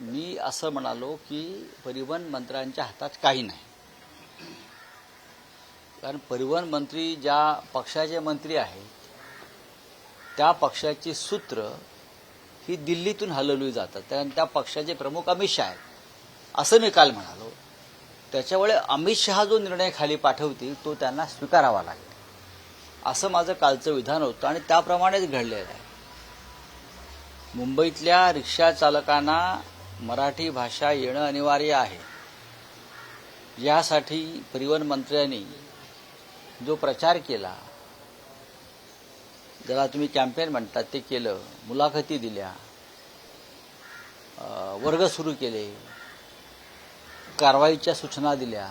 मी असं म्हणालो की परिवहन मंत्र्यांच्या हातात काही नाही. कारण परिवहन मंत्री ज्या पक्षाचे मंत्री आहेत त्या पक्षाची सूत्र ही दिल्लीतून हलवली जातात. कारण त्या पक्षाचे प्रमुख अमित शहा आहेत असं मी काल म्हणालो. त्याच्यामुळे अमित शहा जो निर्णय खाली पाठवतील तो त्यांना स्वीकारावा लागेल असं माझं कालचं विधान होतं आणि त्याप्रमाणेच घडलेलं आहे. मुंबईतल्या रिक्षा चालकांना मराठी भाषा येणं अनिवार्य आहे. यासाठी परिवहन मंत्र्यांनी जो प्रचार केला, ज्याला तुम्ही कॅम्पेन म्हणतात ते केलं, मुलाखती दिल्या, वर्ग सुरू केले, कारवाईच्या सूचना दिल्या,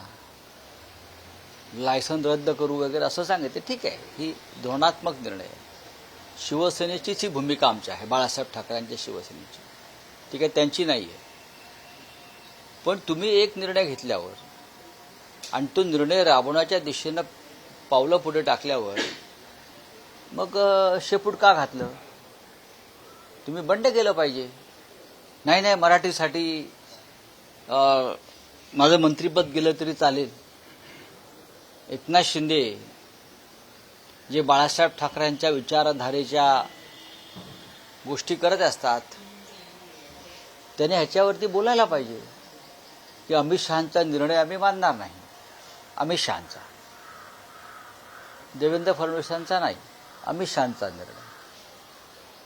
लायसन रद्द करू वगैरे असं सांगितलं. ठीक आहे, ही धोरणात्मक निर्णय आहे. शिवसेनेचीच ही भूमिका आमची आहे, बाळासाहेब ठाकरेंच्या शिवसेनेची. ठीक आहे, त्यांची नाही आहे. पण तुम्ही एक निर्णय घेतल्यावर आणि तो निर्णय राबवण्याच्या दिशेनं पावलं पुढे टाकल्यावर मग शेपूट का घातलं? तुम्ही बंड केलं पाहिजे. नाही मराठीसाठी माझं मंत्रिपद गेलं तरी चालेल. एकनाथ शिंदे जे बाळासाहेब ठाकरेंच्या विचारधारेच्या गोष्टी करत असतात त्याने ह्याच्यावरती बोलायला पाहिजे की अमित शहांचा निर्णय आम्ही मानणार नाही. अमित शहांचा, देवेंद्र फडणवीसांचा नाही, अमित शहांचा निर्णय.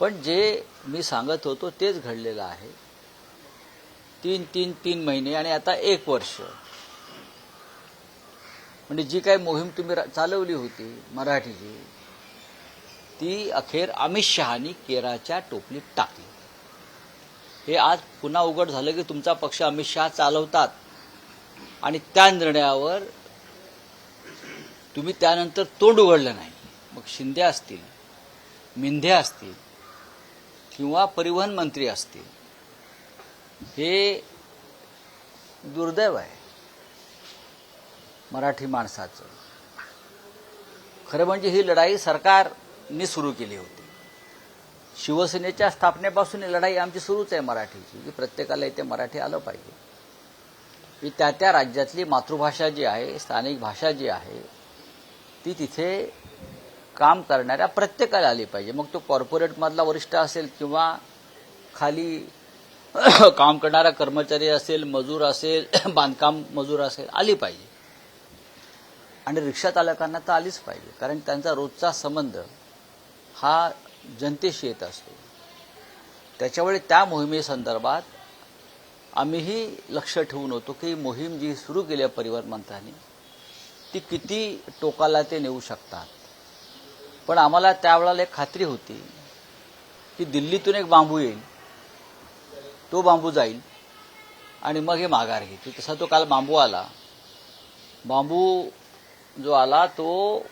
पण जे मी सांगत होतो तेच घडलेलं आहे. तीन महिने आणि आता 1 वर्ष म्हणजे जी काही मोहीम तुम्ही चालवली होती मराठीची ती अखेर अमित शहानी केराच्या टोपलीत टाकली. हे आज पुन्हा उघड झालं की तुमचा पक्ष अमित शहा चालवतात आणि त्या निर्णयावर तुम्ही त्यानंतर तोंड उघडलं नाही. मग शिंदे असतील, मिंधे असतील किंवा परिवहन मंत्री असतील, हे दुर्दैव आहे मराठी माणसाचं. खरं म्हणजे ही लढाई सरकारने सुरू केली होती. शिवसेनेच्या स्थापनेपासून ही लढाई आमची सुरूच आहे मराठीची, की प्रत्येकाला इथे मराठी आलं पाहिजे. की त्या राज्यातली मातृभाषा जी आहे, स्थानिक भाषा जी आहे, ती तिथे काम करणाऱ्या प्रत्येकाला आली पाहिजे. मग तो कॉर्पोरेटमधला वरिष्ठ असेल किंवा खाली काम करणारा कर्मचारी असेल, मजूर असेल, बांधकाम मजूर असेल, आली पाहिजे. आणि रिक्षा चालकांना तर आलीच पाहिजे, कारण त्यांचा रोजचा संबंध हा जनतेशी येत असतो. त्याच्यामुळे त्या मोहिमेसंदर्भात आम्हीही लक्ष ठेवून होतो की मोहीम जी सुरू केली आहे परिवहन मंत्र्यांनी ती किती टोकाला ते नेऊ शकतात. पण आम्हाला त्यावेळेला एक खात्री होती की दिल्लीतून एक बांबू येईल, तो बांबू जाईल आणि मग हे माघार घेतील. तसा तो काल बांबू आला. बांबू जो आला तो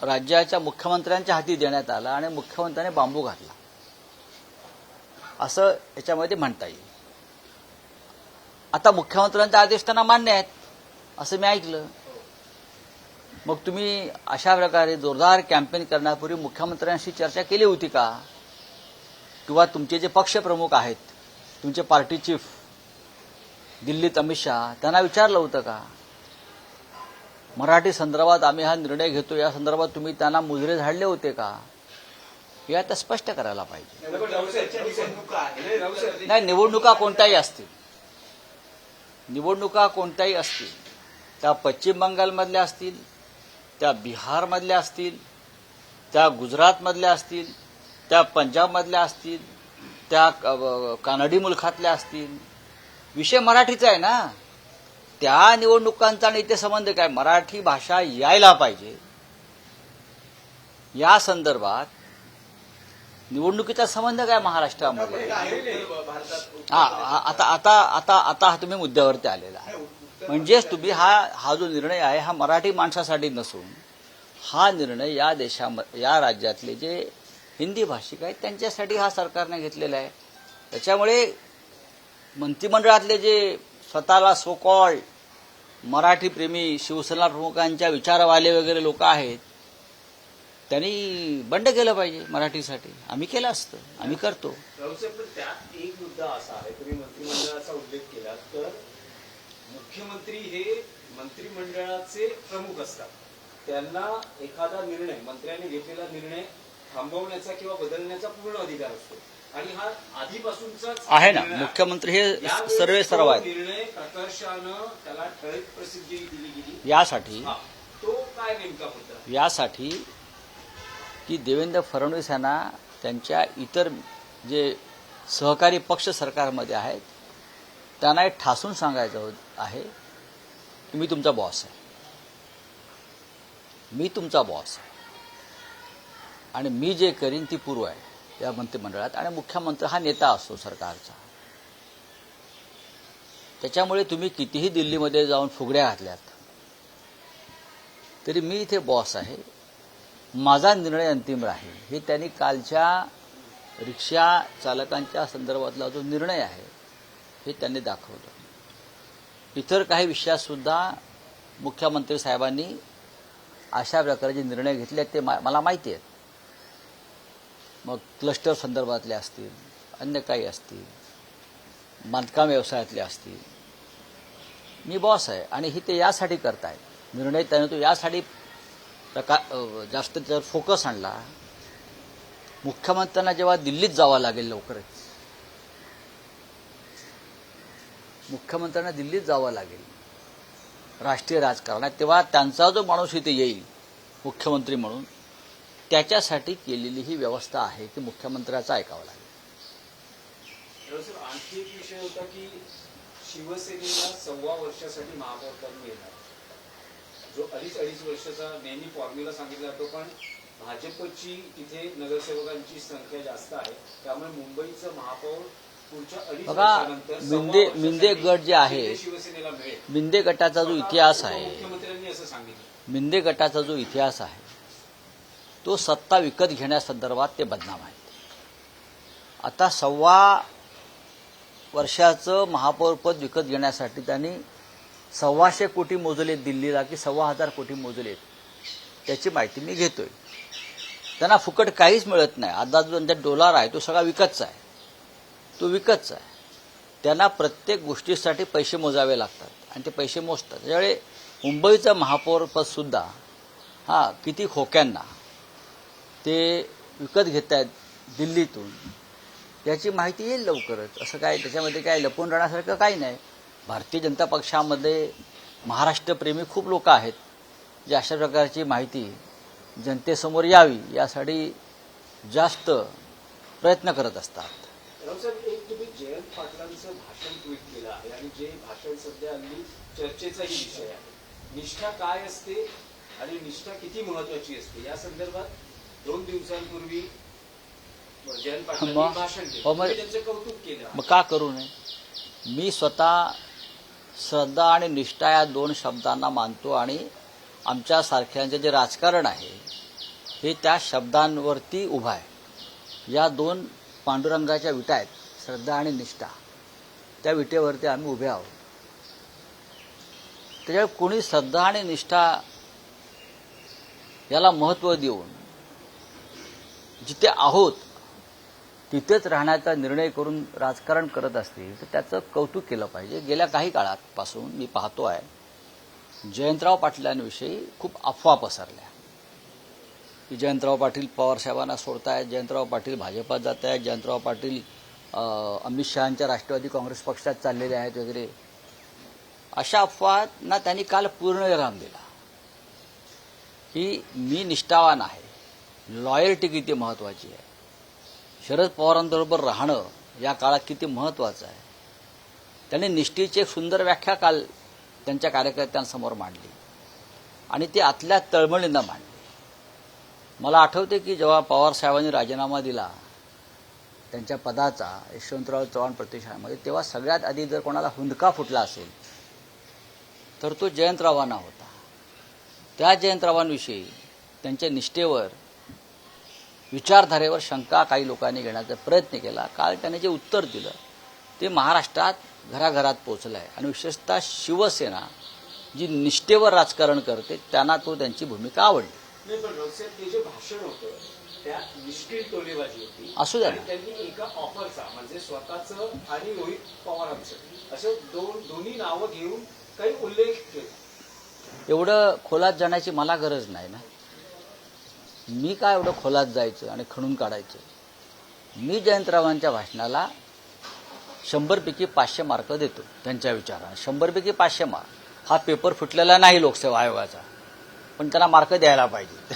राज्याच्या मुख्यमंत्र्यांच्या हाती देण्यात आला आणि मुख्यमंत्र्यांनी बांबू घातला असं याच्यामध्ये म्हणता येईल. आता मुख्यमंत्र्यांचे आदेश त्यांना मान्य आहेत असं मी ऐकलं. मग तुम्ही अशा प्रकारे जोरदार कॅम्पेन करण्यापूर्वी मुख्यमंत्र्यांशी चर्चा केली होती का? किंवा तुमचे जे पक्षप्रमुख आहेत, तुमचे पार्टी चीफ दिल्लीत अमित शहा, त्यांना विचारलं होतं का? मराठी संदर्भात आम्ही हा निर्णय घेतो या संदर्भात तुम्ही त्यांना मुजरे झाडले होते का? हे आता स्पष्ट करायला पाहिजे. नाही, निवडणुका कोणत्याही असतील, त्या पश्चिम बंगालमधल्या असतील, त्या बिहारमधल्या असतील, त्या गुजरातमधल्या असतील, त्या पंजाबमधल्या असतील, त्या कानडी मुलखातल्या असतील, विषय मराठीचा आहे ना. त्या निवडणुकांचा आणि इथे संबंध काय? मराठी भाषा यायला पाहिजे या संदर्भात निवडणुकीचा संबंध काय महाराष्ट्रामध्ये? आता तुम्ही मुद्द्यावरती आलेला आहे. म्हणजेच तुम्ही हा जो निर्णय आहे हा मराठी माणसासाठी नसून हा निर्णय या या राज्यातले जे हिंदी भाषिक आहेत त्यांच्यासाठी हा सरकारने घेतलेला आहे. त्याच्यामुळे मंत्रिमंडळातले जे स्वतःला सो कॉल्ड मराठी प्रेमी शिवसेना प्रमुखांच्या विचारवाले वगैरे लोक आहेत त्यांनी बंड केलं पाहिजे मराठीसाठी. आम्ही केलं असतं, आम्ही करतो. पण त्यात एक मुद्दा असा आहे, तुम्ही मंत्रिमंडळाचा उल्लेख केला तर मुख्यमंत्री हे मंत्रिमंडळाचे प्रमुख असतात. त्यांना एखादा निर्णय, मंत्र्यांनी घेतलेला निर्णय थांबवण्याचा किंवा बदलण्याचा पूर्ण अधिकार असतो आणि हा आधीपासूनचा आहे ना. मुख्यमंत्री हे सर्वे सर्व आहेत. निर्णय प्रकर्षानं त्याला ठळक प्रसिद्धी दिली गेली. यासाठी तो काय नेमका होता? यासाठी की देवेंद्र फडणवीस यांना त्यांच्या इतर जे सहकारी पक्ष सरकारमध्ये आहेत त्यांना हे ठासून सांगायचं आहे की मी तुमचा बॉस आहे, मी तुमचा बॉस आहे आणि मी जे करीन ती पूर्व आहे या मंत्रिमंडळात. आणि मुख्यमंत्री हा नेता असतो सरकारचा. त्याच्यामुळे तुम्ही कितीही दिल्लीमध्ये जाऊन फुगड्या घातल्यात तरी मी इथे बॉस आहे, माझा निर्णय अंतिम राहील. हे त्यांनी कालच्या रिक्षा चालकांच्या संदर्भातला जो निर्णय आहे हे त्यांनी दाखवलं. इतर काही विषयात सुद्धा मुख्यमंत्री साहेबांनी अशा प्रकारचे निर्णय घेतले ते मला माहिती आहेत. मग क्लस्टर संदर्भातले असतील, अन्य काही असतील, बांधकाम व्यवसायातले असतील. मी बॉस आहे आणि हे ते यासाठी करतायत निर्णय. त्याने तो यासाठी जास्त त्याच्यावर फोकस आणला. मुख्यमंत्र्यांना जेव्हा दिल्लीत जावं लागेल लवकरच, मुख्यमंत्र्यांना दिल्लीत जावं लागेल राष्ट्रीय राजकारणात, तेव्हा त्यांचा जो माणूस इथे येईल मुख्यमंत्री म्हणून, त्याच्यासाठी केलेली ही व्यवस्था आहे की मुख्यमंत्र्याचं ऐकावं लागेल. आणखी एक विषय होता की शिवसेनेला 1.25 वर्षासाठी महापौरपद मिळणार, जो अडीच वर्षाचा नेहमी फॉर्म्युला सांगितला जातो. पण भाजपची तिथे नगरसेवकांची संख्या जास्त आहे, त्यामुळे मुंबईचं महापौर पुढच्या 2.5 वर्षानंतर मिंदे गट जे आहे, शिवसेनेला मिळेल. मिंदे गटाचा जो इतिहास आहे, मुख्यमंत्र्यांनी असं सांगितलं. मिंदे गटाचा जो इतिहास आहे तो सत्ता विकत घेण्यासंदर्भात ते बदनाम आहेत. आता 1.25 वर्षाचं महापौरपद विकत घेण्यासाठी त्यांनी 1,200 कोटी मोजले दिल्लीला की 1,000 कोटी मोजलेत, त्याची माहिती मी घेतोय. त्यांना फुकट काहीच मिळत नाही. आता जो त्यांचा डॉलर आहे तो सगळा विकतचा आहे, तो विकतचा आहे. त्यांना प्रत्येक गोष्टीसाठी पैसे मोजावे लागतात आणि ते पैसे मोजतात. त्यावेळी मुंबईचं महापौरपद सुद्धा किती खोक्यांना ते विकत घेत आहेत दिल्लीतून, याची माहिती येईल लवकरच. असं काय त्याच्यामध्ये काय लपून राहण्यासारखं काही नाही. भारतीय जनता पक्षामध्ये महाराष्ट्रप्रेमी खूप लोक आहेत जे अशा प्रकारची माहिती जनतेसमोर यावी यासाठी जास्त प्रयत्न करत असतात. एक तुम्ही जयंत पाटलांचं भाषण ट्विट केलं आहे आणि जे भाषण सध्या हल्ली चर्चेचाही विषय आहे. निष्ठा काय असते आणि निष्ठा किती महत्वाची असते या संदर्भात 2 दिवसांपूर्वी जयंत पाटलांनी भाषण केलं, त्यांचं कौतुक केलं. मग का करू नये? मी स्वतः श्रद्धा आणि निष्ठा या 2 शब्दांना मानतो आणि आमच्या सारख्यांचे जे राजकारण आहे हे त्या शब्दांवरती उभा आहे. या 2 पांडुरंगाच्या विटा आहेत, श्रद्धा आणि निष्ठा. त्या विटेवरती आम्ही उभे आहोत. त्याच्यामुळे कोणी श्रद्धा आणि निष्ठा याला महत्त्व देऊन जिथे आहोत तिथेच राहण्याचा निर्णय करून राजकारण करत असतील तर त्याचं कौतुक केलं पाहिजे. गेल्या काही काळापासून मी पाहतो आहे जयंतराव पाटलांविषयी खूप अफवा पसरल्या की जयंतराव पाटील पवारसाहेबांना सोडतायत, जयंतराव पाटील भाजपात जात आहेत, जयंतराव पाटील अमित शहांच्या राष्ट्रवादी काँग्रेस पक्षात चाललेले आहेत वगैरे. अशा अफवांना त्यांनी काल पूर्ण विराम दिला की मी निष्ठावान आहे. लॉयल्टी किती महत्त्वाची आहे, शरद पवारांबरोबर राहणं या काळात किती महत्त्वाचं आहे. त्यांनी निष्ठेची एक सुंदर व्याख्या काल त्यांच्या कार्यकर्त्यांसमोर मांडली आणि ती आतल्या तळमळीनं मांडली. मला आठवते की जेव्हा पवारसाहेबांनी राजीनामा दिला त्यांच्या पदाचा यशवंतराव चव्हाण प्रतिष्ठानमध्ये, तेव्हा सगळ्यात आधी जर कोणाला हुंदका फुटला असेल तर तो जयंतरावांना होता. त्या जयंतरावांविषयी त्यांच्या निष्ठेवर, विचारधारेवर शंका काही लोकांनी घेण्याचा प्रयत्न केला. काल त्याने जे उत्तर दिलं ते महाराष्ट्रात घराघरात पोचलं आहे आणि विशेषतः शिवसेना जी निष्ठेवर राजकारण करते त्यांना त्यांची भूमिका आवडली. नाही, पण राऊतसाहेब ते जे भाषण होतं त्या निष्क्रिय टोलेबाजी होती. असू द्या आणि ना. त्यांनी एका ऑफरचा म्हणजे स्वतःचं आणि रोहित पवारांचं असं दोन्ही नावं घेऊन काही उल्लेख केला. एवढं खोलात जाण्याची मला गरज नाही ना. मी काय एवढं खोलात जायचं आणि खणून काढायचं. मी जयंतरावांच्या भाषणाला 100पैकी 500 मार्क देतो. त्यांच्या विचाराने 100पैकी 500 मार्क. हा पेपर फुटलेला नाही लोकसेवा आयोगाचा, पण त्यांना मार्क द्यायला पाहिजे.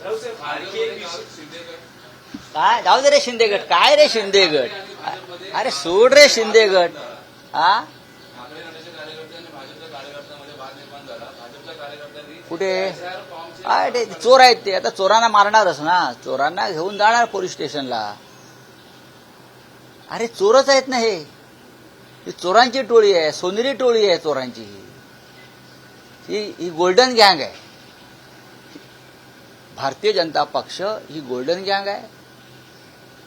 राऊतसाहेब आणखी एक विषय काय जाऊ दे रे शिंदेगड. काय रे शिंदेगड. अरे सोड रे शिंदेगड. हा कुठे ते चोर आहेत ते. आता चोरांना मारणारच ना. चोरांना घेऊन जाणार पोलीस स्टेशनला. अरे चोरच आहेत ना हे. ही चोरांची टोळी आहे. सोनेरी टोळी आहे चोरांची. ही गोल्डन गँग आहे. भारतीय जनता पक्ष ही गोल्डन गँग आहे.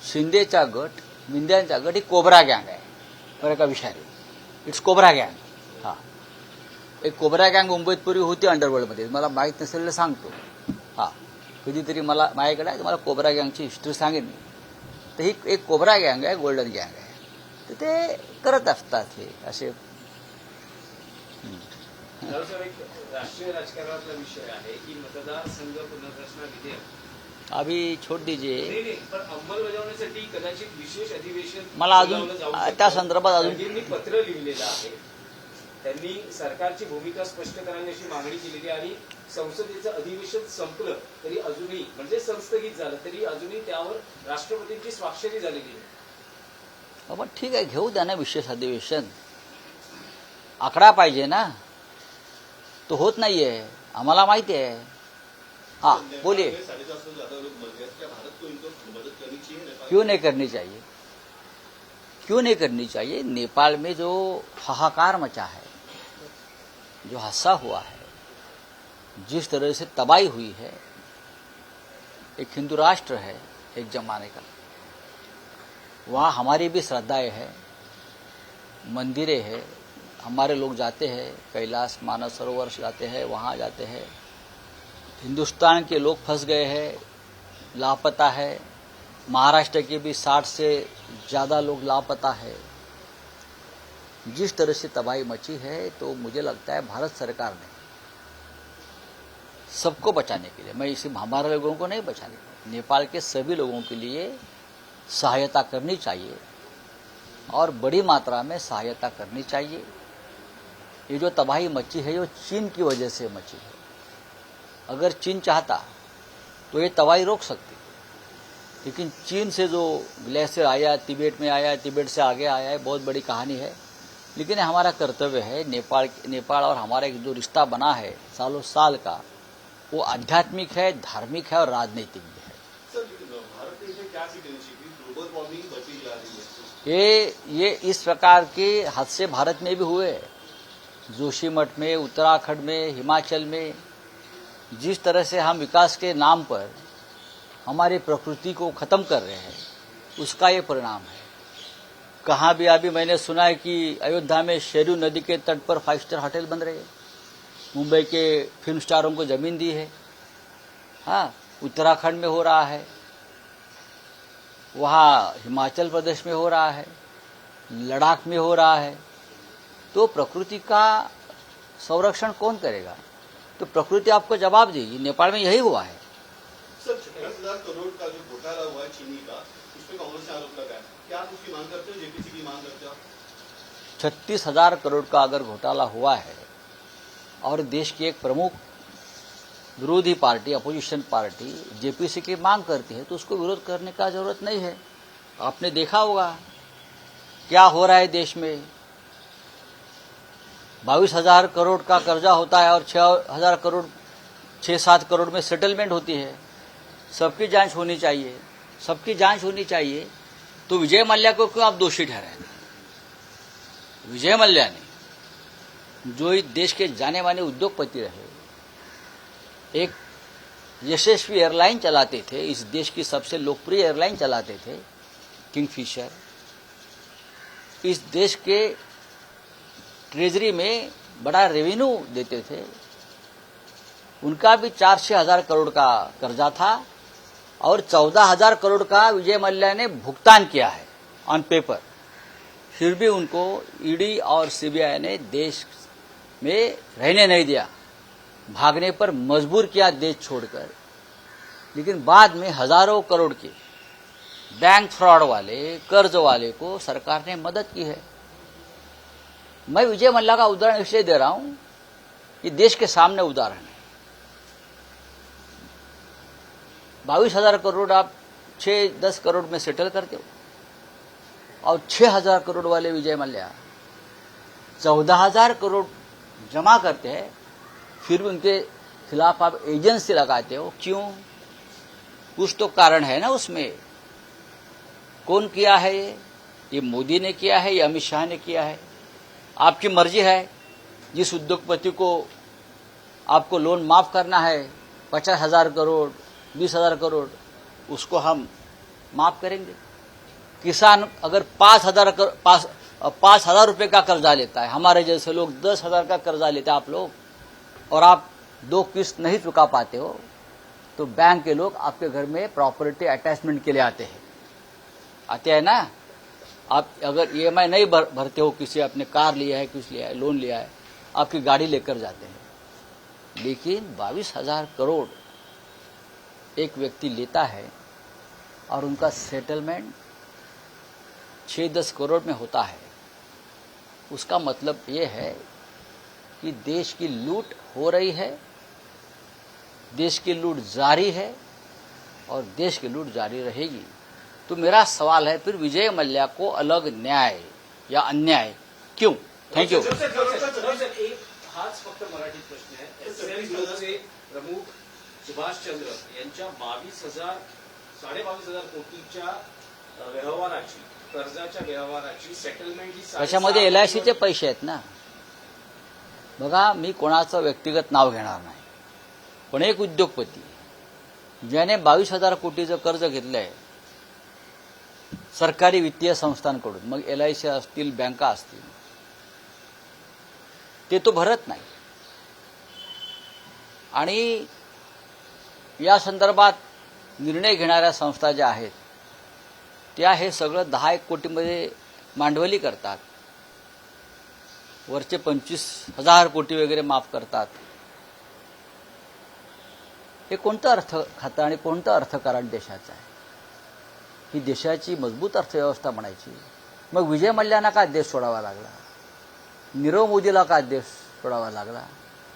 शिंदेचा गट, मिंद्यांचा गट ही कोबरा गँग आहे. बरं का विषारी. इट्स कोबरा गँग. हा एक कोबरा गँग मुंबईत पूर्वी होती अंडरवर्ल्डमध्ये. मला माहीत नसेल तर सांगतो. हा कधीतरी मला माझ्याकडे आहे, मला कोबरा गँगची हिस्ट्री सांगेन मी. तर ही एक कोबरा गँग आहे, गोल्डन गँग आहे. तर ते करत असतात हे असे. राऊतसाहेब एक राष्ट्रीय राजकारणातला विषय आहे की मतदारसंघ पुनर्रचना विधेयक अभी छोड़ दीजिए. नाही, पण अंमलबजावणीसाठी कदाचित विशेष अधिवेशन मला अजून बोलावलं जाऊ शकतं. त्या संदर्भात अजून त्यांनी पत्र लिहिलेलं आहे. त्यांनी सरकारची भूमिका स्पष्ट करावी अशी मागणी केलेली आहे आणि संसदेचं अधिवेशन संपलं तरी अजूनही म्हणजे संस्थगित झालं तरी अजूनही त्यावर राष्ट्रपतींची स्वाक्षरी झालेली आहे. पण ठीक आहे, घेऊ द्या ना विशेष अधिवेशन. आकडा पाहिजे ना. तो होत नाहीये, आम्हाला माहिती आहे. हाँ बोलिए. क्यों नहीं करनी चाहिए. क्यों नहीं करनी चाहिए. नेपाल में जो हाहाकार मचा है, जो हादसा हुआ है, जिस तरह से तबाही हुई है, एक हिंदू राष्ट्र है एक जमाने का. वहाँ हमारी भी श्रद्धाएं हैं, मंदिरें हैं. हमारे लोग जाते हैं, कैलाश मानस सरोवर जाते हैं, वहाँ जाते हैं. हिंदुस्तान के लोग फंस गए हैं, लापता है. महाराष्ट्र के भी 60 से ज़्यादा लोग लापता है. जिस तरह से तबाही मची है, तो मुझे लगता है भारत सरकार ने सबको बचाने के लिए, मैं इसी हमारे लोगों को नहीं बचाने, नेपाल के सभी लोगों के लिए सहायता करनी चाहिए और बड़ी मात्रा में सहायता करनी चाहिए. ये जो तबाही मची है, ये चीन की वजह से मची है. अगर चीन चाहता तो ये तबाही रोक सकती, लेकिन चीन से जो ग्लेशियर आया, तिब्बत में आया, तिब्बत से आगे आया है, बहुत बड़ी कहानी है. लेकिन हमारा कर्तव्य है, नेपाल और हमारा एक जो रिश्ता बना है सालों साल का, वो आध्यात्मिक है, धार्मिक है और राजनीतिक भी है. ये इस प्रकार के हादसे भारत में भी हुए. जोशीमठ में, उत्तराखंड में, हिमाचल में, जिस तरह से हम विकास के नाम पर हमारी प्रकृति को खत्म कर रहे हैं, उसका ये परिणाम है. कहाँ भी अभी मैंने सुना है कि अयोध्या में शेरू नदी के तट पर 5 स्टार होटल बन रहे हैं. मुंबई के फिल्म स्टारों को जमीन दी है. हाँ, उत्तराखंड में हो रहा है, वहाँ हिमाचल प्रदेश में हो रहा है, लद्दाख में हो रहा है. तो प्रकृति का संरक्षण कौन करेगा. तो प्रकृति आपको जवाब देगी. नेपाल में यही हुआ है. सर 36,000 करोड़ का जो घोटाला हुआ है चीनी का, उसमें कांग्रेस ने आरोप लगाया. क्या आप उसकी मांग करते हो, जेपीसी की मांग करते हो? 36,000 करोड़ का अगर घोटाला हुआ है और देश की एक प्रमुख विरोधी पार्टी, अपोजिशन पार्टी जेपीसी की मांग करती है, तो उसको विरोध करने का जरूरत नहीं है. आपने देखा होगा क्या हो रहा है देश में. 22,000 करोड़ का कर्जा होता है और 6,000 करोड़ 6-7 करोड़ में सेटलमेंट होती है. सबकी जांच होनी चाहिए, सबकी जांच होनी चाहिए. तो विजय मल्ल्या को क्यों आप दोषी ठहराए. विजय मल्ल्या ने, जो इस देश के जाने माने उद्योगपति रहे, एक यशस्वी एयरलाइन चलाते थे, इस देश की सबसे लोकप्रिय एयरलाइन चलाते थे, किंगफिशर. इस देश के ट्रेजरी में बड़ा रेवेन्यू देते थे. उनका भी 400,000 करोड़ का कर्जा था और 14,000 करोड़ का विजय मल्ल्या ने भुगतान किया है ऑन पेपर। फिर भी उनको ईडी और सीबीआई ने देश में रहने नहीं दिया, भागने पर मजबूर किया देश छोड़कर। लेकिन बाद में हजारों करोड़ के बैंक फ्रॉड वाले, कर्ज वाले को सरकार ने मदद की है। मैं विजय मल्ल्या का उदाहरण इसलिए दे रहा हूं, ये देश के सामने उदाहरण है। 22,000 करोड़ आप 6-10 करोड़ में सेटल करते हो, और 6,000 करोड़ वाले विजय मल्ल्या 14,000 करोड़ जमा करते हैं, फिर भी उनके खिलाफ आप एजेंसी लगाते हो। क्यों? कुछ तो कारण है ना उसमें। कौन किया है ये मोदी ने किया है या अमित शाह ने किया है? आपकी मर्जी है। जिस उद्योगपति को आपको लोन माफ करना है 50,000 करोड़, 20,000 करोड़, उसको हम माफ करेंगे। किसान अगर 5,000 रुपए का कर्जा लेता है, हमारे जैसे लोग 10,000 का कर्जा लेते हैं आप लोग, और आप 2 किस्त नहीं चुका पाते हो, तो बैंक के लोग आपके घर में प्रॉपर्टी अटैचमेंट के लिए आते हैं ना। आप अगर ईएमआई नहीं भरते हो, किसी आपने कार लिया है, कुछ लिया है, लोन लिया है, आपकी गाड़ी लेकर जाते हैं। लेकिन 22,000 करोड़ एक व्यक्ति लेता है और उनका सेटलमेंट 6-10 करोड़ में होता है। उसका मतलब ये है कि देश की लूट हो रही है, देश की लूट जारी है और देश की लूट जारी रहेगी। तो मेरा सवाल है, फिर विजय मल्ल्या को अलग न्याय या अन्याय क्यों? Thank you. एक हाच फक्त मराठीत प्रश्न आहे। एसएल ग्रुपचे प्रमुख सुभाष चंद्र यांच्या 22,000 कोटीच्या व्यवहाराची, कर्जाच्या व्यवहाराची सेटलमेंट ही त्याच्यामध्ये LICचे पैसे आहेत ना। बघा, मी कोणाचं व्यक्तिगत नाव घेणार नाही, पण एक उद्योगपती ज्याने 22,000 कोटीचं कर्ज घेतलंय सरकारी वित्तीय संस्थांकडून, मग LIC असतील, बँका असतील, ते तो भरत नाही। आणि या संदर्भात निर्णय घेणाऱ्या संस्था ज्या आहेत त्या हे सगळं 10-1 कोटीमध्ये मांडवली करतात, वरचे 25,000 कोटी वगैरे माफ करतात। हे कोणतं अर्थ खातं आणि कोणतं अर्थकारण देशाचं आहे? ही देशाची मजबूत अर्थव्यवस्था म्हणायची। मग विजय मल्ल्यांना का देश सोडावा लागला? नीरव मोदीला का देश सोडावा लागला?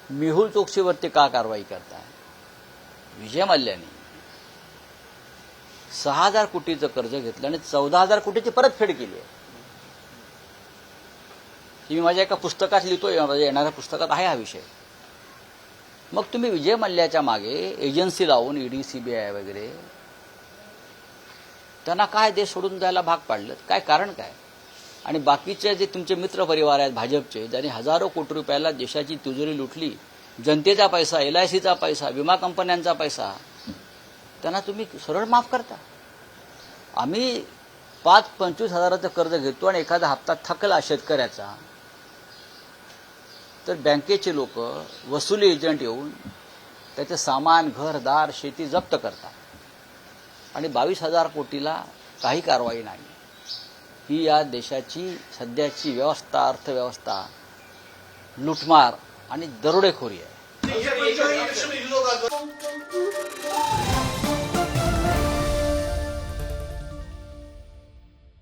मेहुल चोक्सीवरती का कारवाई करताय? विजय मल्ल्याने 6,000 कोटीचं कर्ज घेतलं आणि 14,000 कोटीची परतफेड केली आहे। मी माझ्या एका पुस्तकात लिहितोय, माझ्या येणाऱ्या पुस्तकात आहे हा विषय। मग तुम्ही विजय मल्ल्याच्या मागे एजन्सी लावून ईडी, सीबीआय वगैरे त्यांना काय देश सोडून जायला भाग पाडलं? काय कारण काय? आणि बाकीचे जे तुमचे मित्र परिवार आहेत भाजपचे, ज्यांनी हजारो कोटी रुपयाला देशाची तिजोरी लुटली, जनतेचा पैसा, LICचा पैसा, विमा कंपन्यांचा पैसा, त्यांना तुम्ही सरळ माफ करता। आम्ही 5-25 हजाराचं कर्ज घेतो आणि एखादा हप्ता थकला शेतकऱ्याचा, तर बँकेचे लोक, वसुली एजंट येऊन त्याचे सामान, घरदार, शेती जप्त करतात आणि 22,000 कोटीला काही कारवाई नाही। ही या देशाची सध्याची व्यवस्था, अर्थव्यवस्था लुटमार आणि दरोडेखोरी आहे।